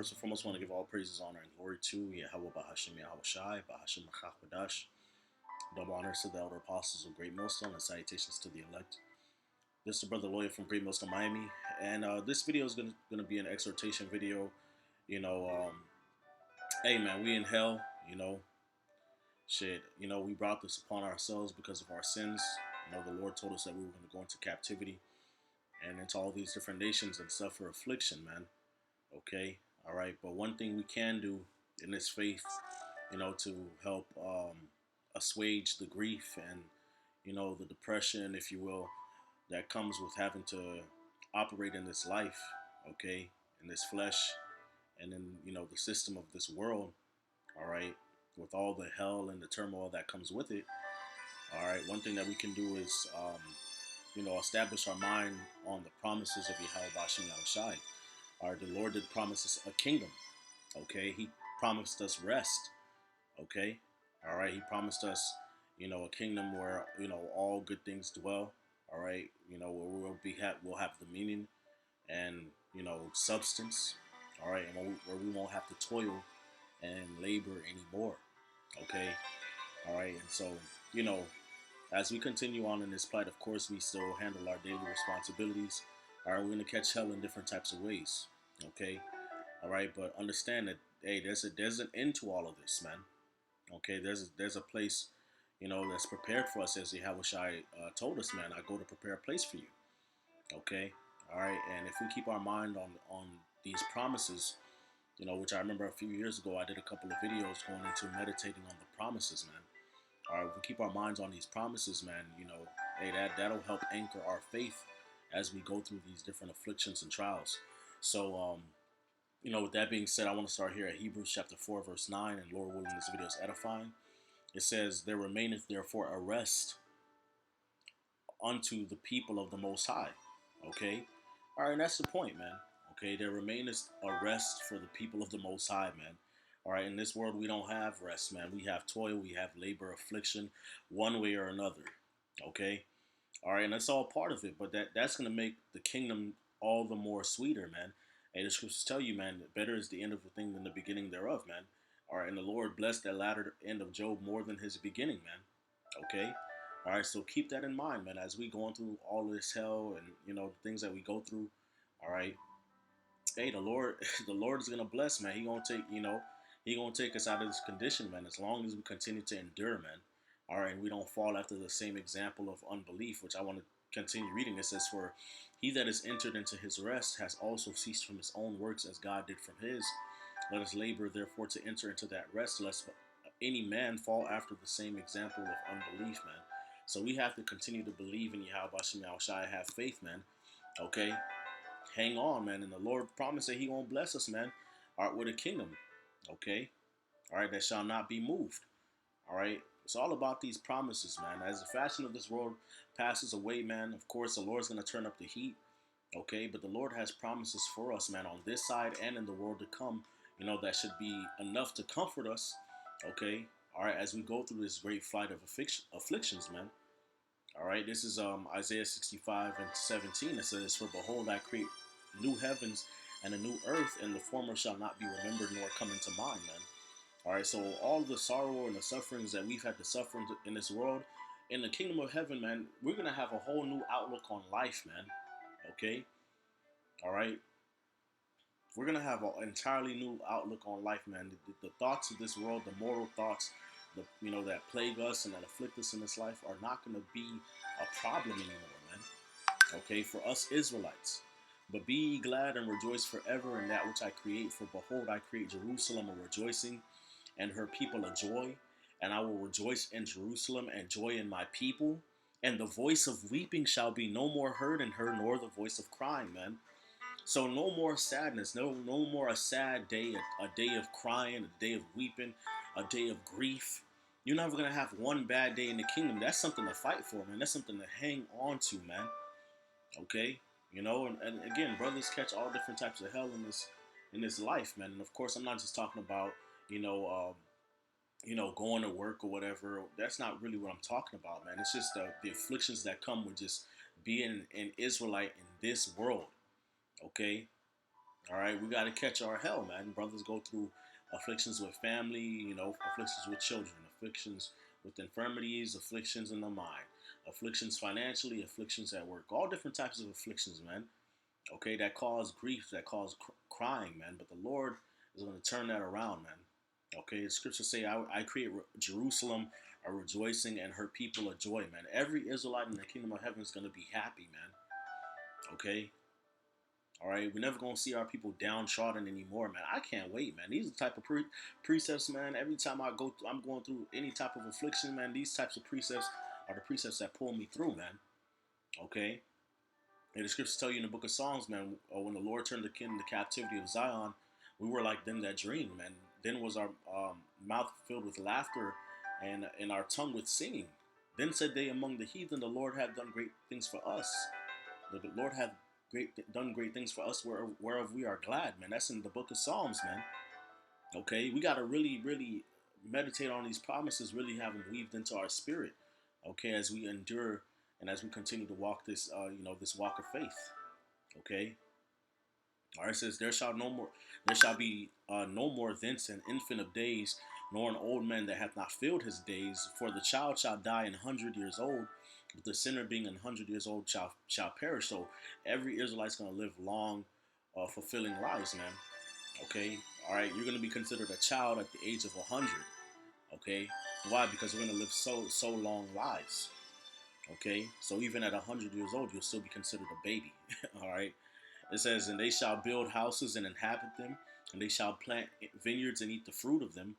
First and foremost, I want to give all praises, honor, and glory to Yahawah Bahashim Yahawah Bahashim Machakwadash. Double honors to the elder apostles of Great Millstone and salutations to the elect. This is the brother lawyer from Great Millstone, Miami, and this video is gonna be an exhortation video. You know, hey man, we in hell. Shit. We brought this upon ourselves because of our sins. The Lord told us that we were gonna go into captivity and into all these different nations and suffer affliction, man. Okay, all right. But one thing we can do in this faith, to help assuage the grief and the depression, if you will, that comes with having to operate in this life, okay, in this flesh, and in the system of this world, all right, with all the hell and the turmoil that comes with it. All right, one thing that we can do is, establish our mind on the promises of Yahawah Bashim Yahushai. All right, the Lord did promise us a kingdom. Okay, He promised us rest. Okay, all right, He promised us, a kingdom where all good things dwell. All right, where we'll have the meaning and substance. All right, and where we won't have to toil and labor anymore. Okay, all right, and so as we continue on in this plight, of course, we still handle our daily responsibilities. All right, we're gonna catch hell in different types of ways. Okay, all right, but understand that hey, there's an end to all of this, man. Okay, there's a place, that's prepared for us, as Yahawah told us, man. I go to prepare a place for you. Okay, all right, and if we keep our mind on these promises, which I remember a few years ago, I did a couple of videos going into meditating on the promises, man. All right, if we keep our minds on these promises, man, hey, that'll help anchor our faith as we go through these different afflictions and trials. So, with that being said, I want to start here at Hebrews chapter 4, verse 9, and Lord willing, this video is edifying. It says, "There remaineth therefore a rest unto the people of the Most High." Okay? All right, and that's the point, man. Okay, there remaineth a rest for the people of the Most High, man. All right, in this world, we don't have rest, man. We have toil, we have labor, affliction, one way or another. Okay? All right, and that's all part of it, but that's going to make the kingdom all the more sweeter, man. And the scriptures tell you, man, better is the end of a thing than the beginning thereof, man. All right, and the Lord blessed that latter end of Job more than his beginning, man. Okay? All right, so keep that in mind, man, as we going through all this hell and, the things that we go through. All right, hey, the Lord, the Lord is going to bless, man. He going to take, He going to take us out of this condition, man, as long as we continue to endure, man. All right, and we don't fall after the same example of unbelief, which I want to continue reading. It says, "For he that is entered into his rest has also ceased from his own works as God did from his. Let us labor, therefore, to enter into that rest, lest any man fall after the same example of unbelief," man. So we have to continue to believe in Yahawah Bashim Yahushai, have faith, man. Okay? Hang on, man. And the Lord promised that He won't bless us, man. All right, with a kingdom. Okay? All right, that shall not be moved. All right? It's all about these promises, man. As the fashion of this world passes away, man, of course, the Lord's going to turn up the heat. Okay? But the Lord has promises for us, man, on this side and in the world to come, that should be enough to comfort us. Okay? All right, as we go through this great flight of afflictions, man. All right, this is Isaiah 65 and 17. It says, "For behold, I create new heavens and a new earth, and the former shall not be remembered nor come into mind," man. All right, so all the sorrow and the sufferings that we've had to suffer in this world, in the kingdom of heaven, man, we're going to have a whole new outlook on life, man. Okay? All right? We're going to have an entirely new outlook on life, man. The thoughts of this world, the moral thoughts, that plague us and that afflict us in this life are not going to be a problem anymore, man. Okay, for us Israelites. "But be ye glad and rejoice forever in that which I create. For behold, I create Jerusalem a rejoicing, and her people a joy. And I will rejoice in Jerusalem and joy in my people. And the voice of weeping shall be no more heard in her, nor the voice of crying," man. So no more sadness, no more a sad day, a day of crying, a day of weeping, a day of grief. You're never gonna have one bad day in the kingdom. That's something to fight for, man. That's something to hang on to, man. Okay, and again, brothers catch all different types of hell in this life, man. And of course, I'm not just talking about going to work or whatever. That's not really what I'm talking about, man. It's just the afflictions that come with just being an Israelite in this world. Okay, All right, we got to catch our hell, man. Brothers go through afflictions with family, afflictions with children, afflictions with infirmities, afflictions in the mind, afflictions financially, afflictions at work, all different types of afflictions, man. Okay, that cause grief, that cause crying, man. But the Lord is going to turn that around, man. Okay, the scriptures say, I create Jerusalem a rejoicing and her people a joy, man. Every Israelite in the kingdom of heaven is going to be happy, man. Okay, all right, we're never gonna see our people downtrodden anymore, man. I can't wait, man. These are the type of precepts, man. Every time I'm going through any type of affliction, man. These types of precepts are the precepts that pull me through, man. Okay, and the scriptures tell you in the book of Psalms, man, when the Lord turned the king the captivity of Zion, we were like them that dreamed, man. Then was our mouth filled with laughter, and our tongue with singing. Then said they among the heathen, the Lord hath done great things for us. The Lord hath done great things for us whereof we are glad, man. That's in the book of Psalms, man. Okay, we got to really, really meditate on these promises, really have them weaved into our spirit. Okay, as we endure and as we continue to walk this, this walk of faith. Okay, all right. It says, there shall be no more thence an infant of days, nor an old man that hath not filled his days. For the child shall die 100 years old, but the sinner being 100 years old shall perish. So every Israelite's gonna live long, fulfilling lives, man. Okay, all right. You're gonna be considered a child at the age of 100. Okay, why? Because we're gonna live so long lives. Okay, so even at 100 years old, you'll still be considered a baby. All right. It says, and they shall build houses and inhabit them, and they shall plant vineyards and eat the fruit of them.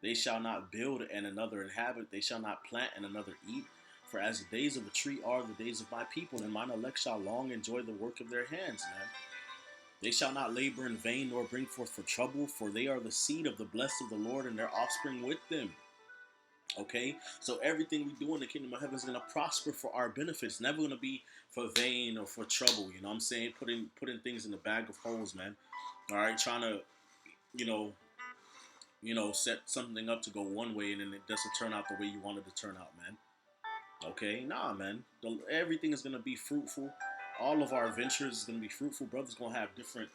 They shall not build and another inhabit, they shall not plant and another eat. For as the days of a tree are the days of my people, and mine elect shall long enjoy the work of their hands, man. They shall not labor in vain nor bring forth for trouble, for they are the seed of the blessed of the Lord, and their offspring with them. Okay, so everything we do in the kingdom of heaven is going to prosper for our benefits. Never going to be for vain or for trouble. You know what I'm saying? Putting things in the bag of holes, man. All right, trying to you know set something up to go one way and then it doesn't turn out the way you wanted to turn out, man. Okay, nah, man. Everything is going to be fruitful. All of our ventures is going to be fruitful. Brothers going to have different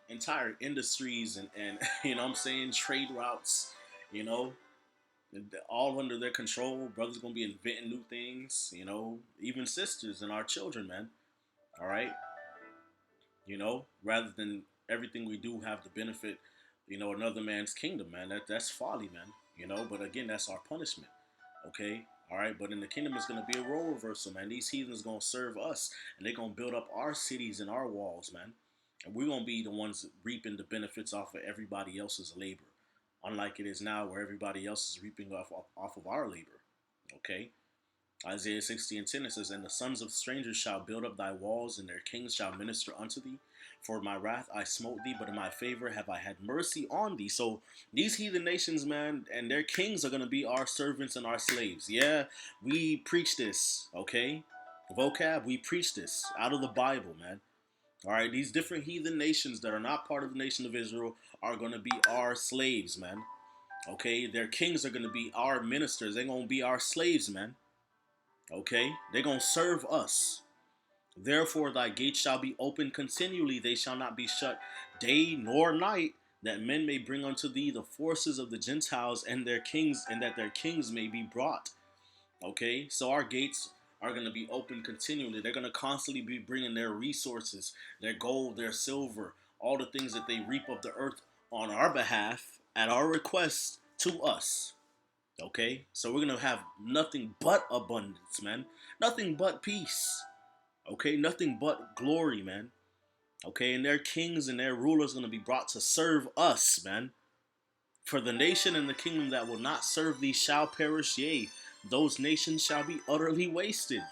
entire industries and you know what I'm saying, trade routes. You know, all under their control. Brothers gonna be inventing new things, even sisters and our children, man. All right, rather than everything we do have the benefit, another man's kingdom, man. That's folly, man. But again, that's our punishment. Okay, all right. But in the kingdom, it's gonna be a role reversal, man. These heathens gonna serve us, and they're gonna build up our cities and our walls, man. And we're gonna be the ones reaping the benefits off of everybody else's labor, unlike it is now where everybody else is reaping off of our labor. Okay? Isaiah 60 and 10, it says, and the sons of strangers shall build up thy walls, and their kings shall minister unto thee. For my wrath I smote thee, but in my favor have I had mercy on thee. So these heathen nations, man, and their kings are going to be our servants and our slaves. Yeah, we preach this, okay? Vocab, we preach this out of the Bible, man. All right, these different heathen nations that are not part of the nation of Israel are going to be our slaves, man. Okay, their kings are going to be our ministers. They're going to be our slaves, man. Okay, they're going to serve us. Therefore, thy gates shall be open continually; they shall not be shut day nor night, that men may bring unto thee the forces of the Gentiles and their kings, and that their kings may be brought. Okay, so our gates are going to be open continually. They're going to constantly be bringing their resources, their gold, their silver, all the things that they reap of the earth on our behalf at our request to us. Okay, so we're going to have nothing but abundance, man. Nothing but peace. Okay, nothing but glory, man. Okay, and their kings and their rulers are going to be brought to serve us, man. For the nation and the kingdom that will not serve thee shall perish, yea, those nations shall be utterly wasted.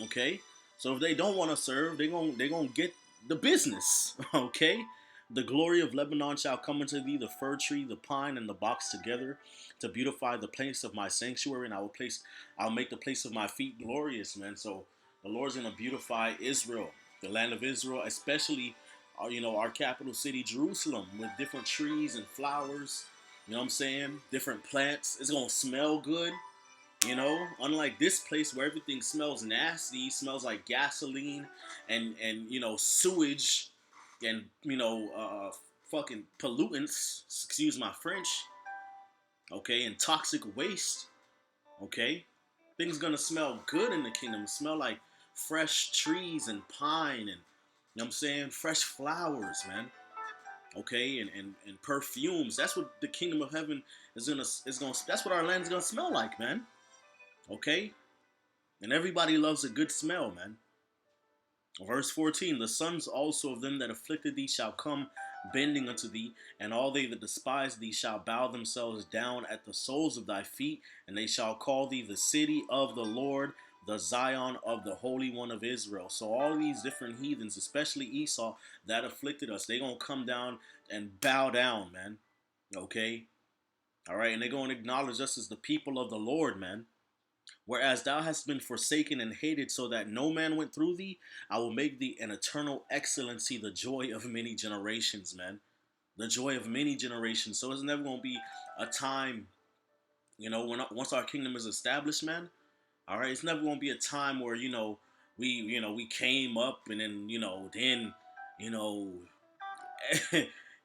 Okay? So if they don't want to serve, they gonna get the business. Okay? The glory of Lebanon shall come unto thee, the fir tree, the pine, and the box together, to beautify the place of my sanctuary, and I'll make the place of my feet glorious, man. So the Lord's gonna beautify Israel, the land of Israel, especially our capital city, Jerusalem, with different trees and flowers. You know what I'm saying? Different plants. It's gonna smell good. Unlike this place where everything smells nasty, smells like gasoline and sewage. and fucking pollutants. Excuse my French. Okay, and toxic waste. Okay, things gonna smell good in the kingdom. Smell like fresh trees and pine and, you know what I'm saying, fresh flowers, man. Okay, and perfumes. That's what the kingdom of heaven is gonna. That's what our land's gonna smell like, man. Okay, and everybody loves a good smell, man. Verse 14, the sons also of them that afflicted thee shall come bending unto thee, and all they that despise thee shall bow themselves down at the soles of thy feet, and they shall call thee the city of the Lord, the Zion of the Holy One of Israel. So all these different heathens, especially Esau, that afflicted us, they gonna come down and bow down, man. Okay? Alright, and they gonna acknowledge us as the people of the Lord, man. Whereas thou hast been forsaken and hated, so that no man went through thee, I will make thee an eternal excellency, the joy of many generations, man. The joy of many generations. So it's never going to be a time, once our kingdom is established, man. All right, it's never going to be a time where we came up and then you know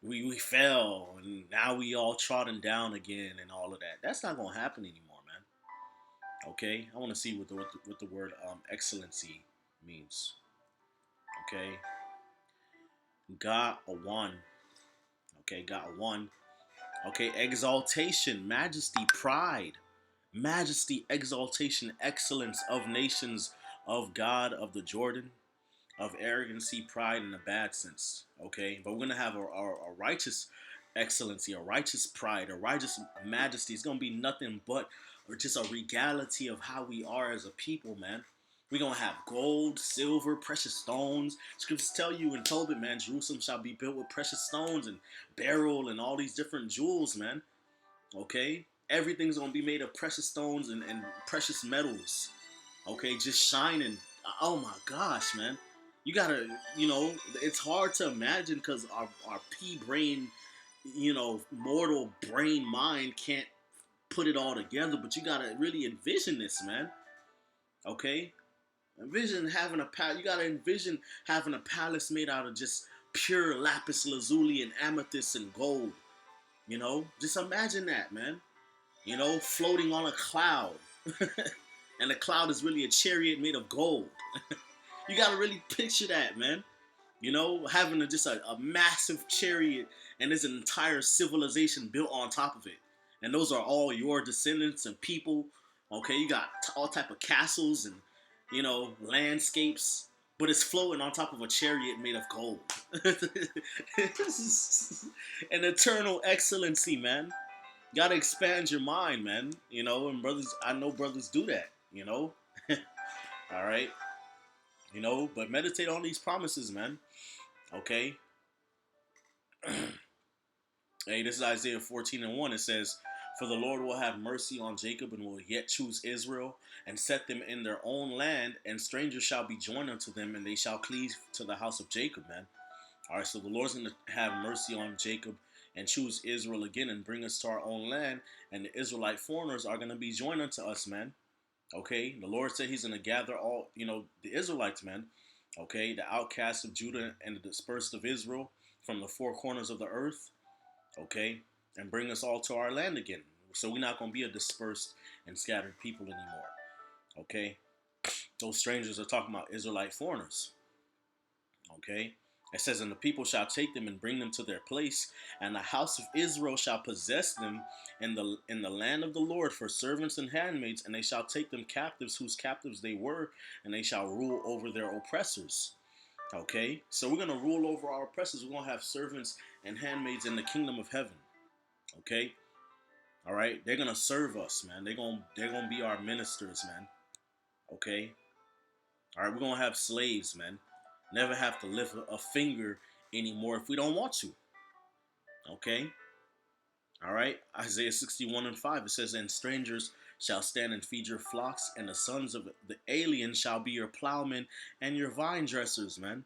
we fell and now we all trodden down again and all of that. That's not going to happen anymore, man. Okay, I want to see what the word excellency means. Okay, God a one. Okay, God a one. Okay, exaltation, majesty, pride, majesty, exaltation, excellence of nations, of God, of the Jordan, of arrogancy, pride in a bad sense. Okay, but we're gonna have a righteous excellency, a righteous pride, a righteous majesty. It's gonna be nothing but or just a regality of how we are as a people, man. We're gonna have gold, silver, precious stones. Scriptures tell you in Tobit, man, Jerusalem shall be built with precious stones and beryl and all these different jewels, man. Okay? Everything's gonna be made of precious stones and precious metals. Okay, just shining. Oh my gosh, man. You gotta, it's hard to imagine because our pea brain, mortal brain mind can't put it all together, but you gotta really envision this, man. Okay? Envision having you gotta envision having a palace made out of just pure lapis lazuli and amethyst and gold. Just imagine that, man. Floating on a cloud. And the cloud is really a chariot made of gold. You gotta really picture that, man. Having just a massive chariot and there's an entire civilization built on top of it. And those are all your descendants and people. Okay, you got all type of castles and landscapes, but it's floating on top of a chariot made of gold. This is an eternal excellency, man. Gotta expand your mind, man. And brothers, I know brothers do that. All right. But meditate on these promises, man. Okay. Hey, this is Isaiah 14:1. It says, "For the Lord will have mercy on Jacob and will yet choose Israel and set them in their own land, and strangers shall be joined unto them, and they shall cleave to the house of Jacob," man. All right, so the Lord's going to have mercy on Jacob and choose Israel again and bring us to our own land, and the Israelite foreigners are going to be joined unto us, man. Okay, the Lord said He's going to gather all, the Israelites, man. Okay, the outcasts of Judah and the dispersed of Israel from the four corners of the earth. Okay, and bring us all to our land again. So we're not going to be a dispersed and scattered people anymore. Okay, those strangers are talking about Israelite foreigners. Okay, it says, "And the people shall take them and bring them to their place, and the house of Israel shall possess them in the land of the Lord for servants and handmaids, and they shall take them captives, whose captives they were, and they shall rule over their oppressors." Okay, so we're gonna rule over our oppressors. We're gonna have servants and handmaids in the kingdom of heaven. Okay, all right, they're gonna serve us, man. They're gonna be our ministers, man. Okay, all right, we're gonna have slaves, man. Never have to lift a finger anymore if we don't want to. Okay, all right. Isaiah 61:5. It says, "And strangers shall stand and feed your flocks, and the sons of the alien shall be your plowmen and your vine dressers," man.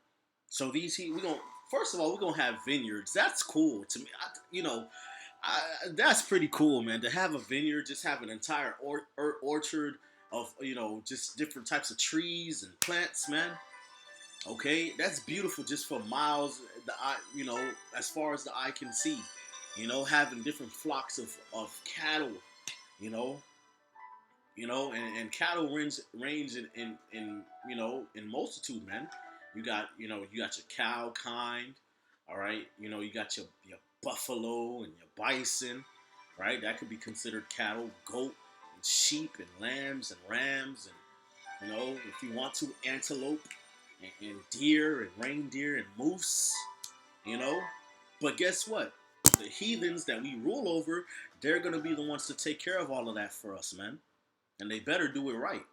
So we gonna first of all we're gonna have vineyards. That's cool to me. That's pretty cool, man. To have a vineyard, just have an entire orchard of just different types of trees and plants, man. Okay, that's beautiful just for miles. The eye, as far as the eye can see. Having different flocks of cattle. You know, and cattle range in multitude, man. You got your cow kind, all right. You got your buffalo and your bison, right? That could be considered cattle, goat, and sheep, and lambs and rams, and if you want to, antelope and deer and reindeer and moose, you know. But guess what? The heathens that we rule over, they're gonna be the ones to take care of all of that for us, man, and they better do it right.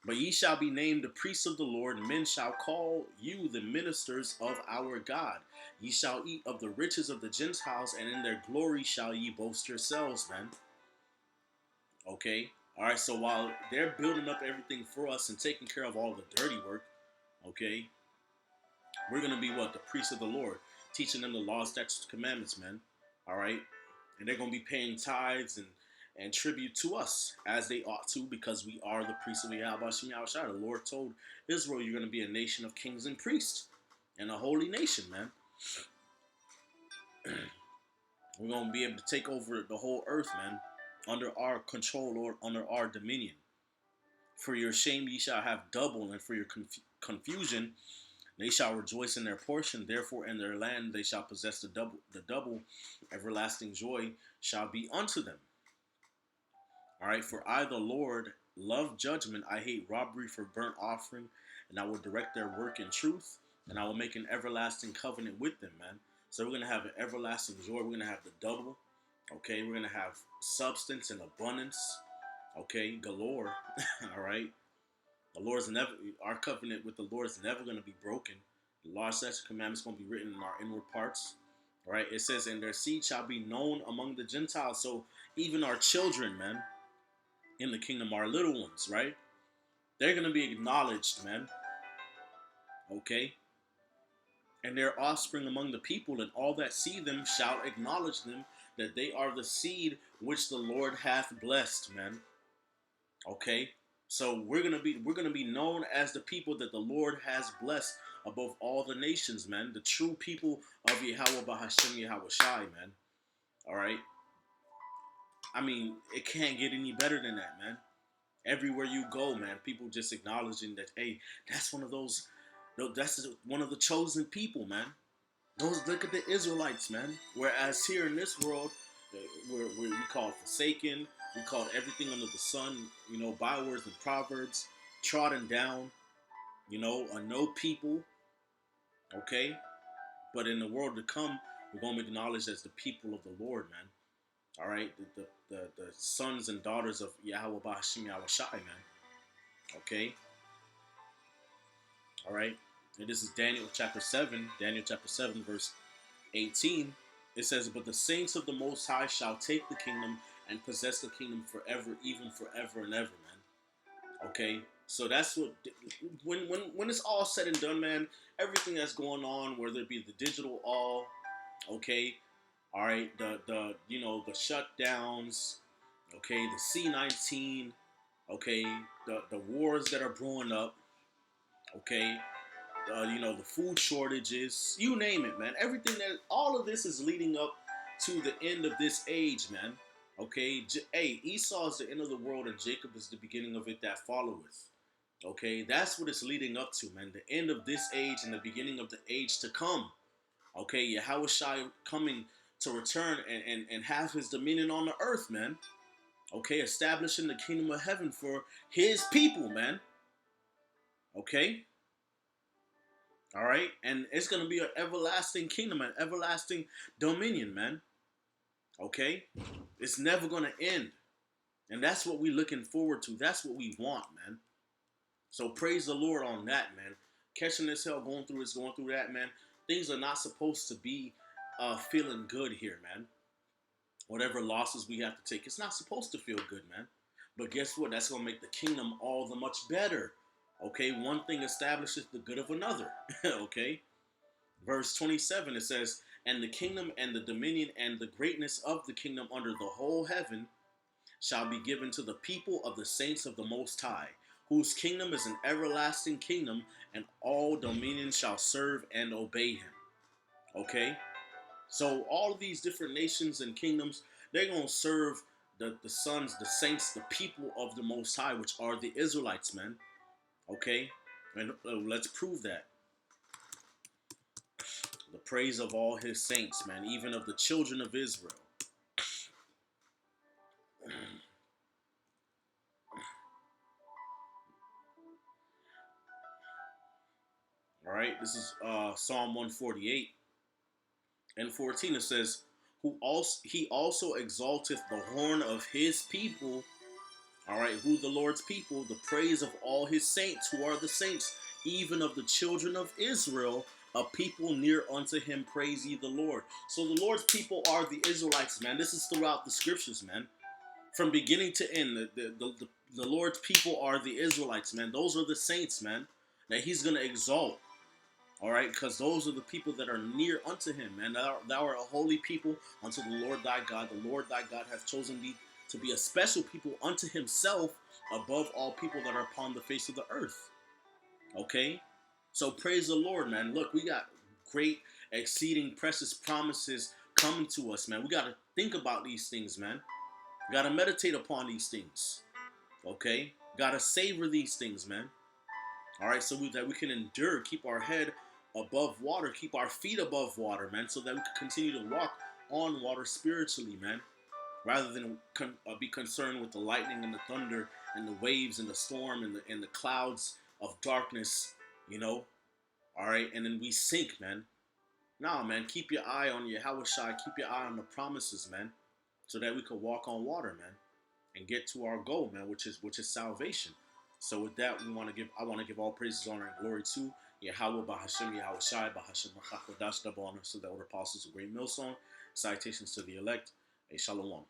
But ye shall be named the priests of the Lord, and men shall call you the ministers of our God. Ye shall eat of the riches of the Gentiles, and in their glory shall ye boast yourselves, man. Okay? All right, so while they're building up everything for us and taking care of all the dirty work, okay, we're going to be what? The priests of the Lord, teaching them the laws, statutes, commandments, man. All right? And they're going to be paying tithes and tribute to us as they ought to, because we are the priests of Yahawah. The Lord told Israel, you're going to be a nation of kings and priests and a holy nation, man. We're going to be able to take over the whole earth, man, under our control or under our dominion. For your shame ye shall have double, and for your confusion they shall rejoice in their portion. Therefore in their land they shall possess the double. The double everlasting joy shall be unto them. All right, for I, the Lord, love judgment. I hate robbery for burnt offering, and I will direct their work in truth, and I will make an everlasting covenant with them, man. So we're going to have an everlasting joy. We're going to have the double, okay? We're going to have substance and abundance, okay? Galore, all right? Our covenant with the Lord is never going to be broken. The law, statutes, commandments going to be written in our inward parts, all right? It says, and their seed shall be known among the Gentiles. So even our children, man, in the kingdom, our little ones, right? They're going to be acknowledged, man. Okay? And their offspring among the people, and all that see them shall acknowledge them, that they are the seed which the Lord hath blessed, man. Okay? So we're gonna be known as the people that the Lord has blessed above all the nations, man. The true people of Yahawah Bahashem Yahweh Shai, man. All right? I mean, it can't get any better than that, man. Everywhere you go, man, people just acknowledging that, hey, that's one of those, that's one of the chosen people, man. Look at the Israelites, man. Whereas here in this world, we call forsaken, we call everything under the sun, bywords and proverbs, trodden down, a no people, okay? But in the world to come, we're going to be acknowledged as the people of the Lord, man. All right, the sons and daughters of Yahawah Ba'ashim Yahweh Shai, man. Okay, all right. And this is Daniel chapter 7, verse 18. It says, but the saints of the Most High shall take the kingdom and possess the kingdom forever, even forever and ever, man. Okay, so that's what, when it's all said and done, man, everything that's going on, whether it be the digital all, okay, all right, the shutdowns, okay, the C-19, okay, the wars that are brewing up, okay, the food shortages, you name it, man. All of this is leading up to the end of this age, man. Okay, hey, Esau is the end of the world, and Jacob is the beginning of it that followeth. Okay, that's what it's leading up to, man. The end of this age and the beginning of the age to come. Okay, Yahweh Shai coming to return and have his dominion on the earth, man. Okay, establishing the kingdom of heaven for his people, man. Okay? All right? And it's going to be an everlasting kingdom, an everlasting dominion, man. Okay? It's never going to end. And that's what we're looking forward to. That's what we want, man. So praise the Lord on that, man. Catching this hell, going through that, man. Things are not supposed to be feeling good here, man. Whatever losses we have to take, it's not supposed to feel good, man. But guess what? That's going to make the kingdom all the much better. Okay? One thing establishes the good of another. Okay? Verse 27, it says, and the kingdom and the dominion and the greatness of the kingdom under the whole heaven shall be given to the people of the saints of the Most High, whose kingdom is an everlasting kingdom, and all dominions shall serve and obey him. Okay? So all of these different nations and kingdoms, they're going to serve the sons, the saints, the people of the Most High, which are the Israelites, man. Okay? And let's prove that. The praise of all his saints, man, even of the children of Israel. All right, this is Psalm 148 and 14. It says, "Who also he also exalteth the horn of his people." All right, who the Lord's people, the praise of all his saints, who are the saints, even of the children of Israel, a people near unto him, praise ye the Lord. So the Lord's people are the Israelites, man. This is throughout the scriptures, man. From beginning to end, the Lord's people are the Israelites, man. Those are the saints, man, that he's going to exalt. All right, because those are the people that are near unto him, man. Thou art a holy people unto the Lord thy God. The Lord thy God hath chosen thee to be a special people unto himself above all people that are upon the face of the earth. Okay? So praise the Lord, man. Look, we got great, exceeding, precious promises coming to us, man. We got to think about these things, man. We got to meditate upon these things. Okay? Got to savor these things, man. All right, so that we can endure, keep our head above water, keep our feet above water, man, so that we can continue to walk on water spiritually, man, rather than be concerned with the lightning and the thunder and the waves and the storm and the clouds of darkness, you know. All right, and then we sink, man. Nah, man, keep your eye on Yahawah, keep your eye on the promises, man, so that we can walk on water, man, and get to our goal, man, which is salvation. So with that, I want to give all praises, honor, and glory to Yahawah, Bahashem, Yahawah Shai, Bahashem, Machakodash, double honor to the older apostles, a great millstone. Citations to the elect. A shalom.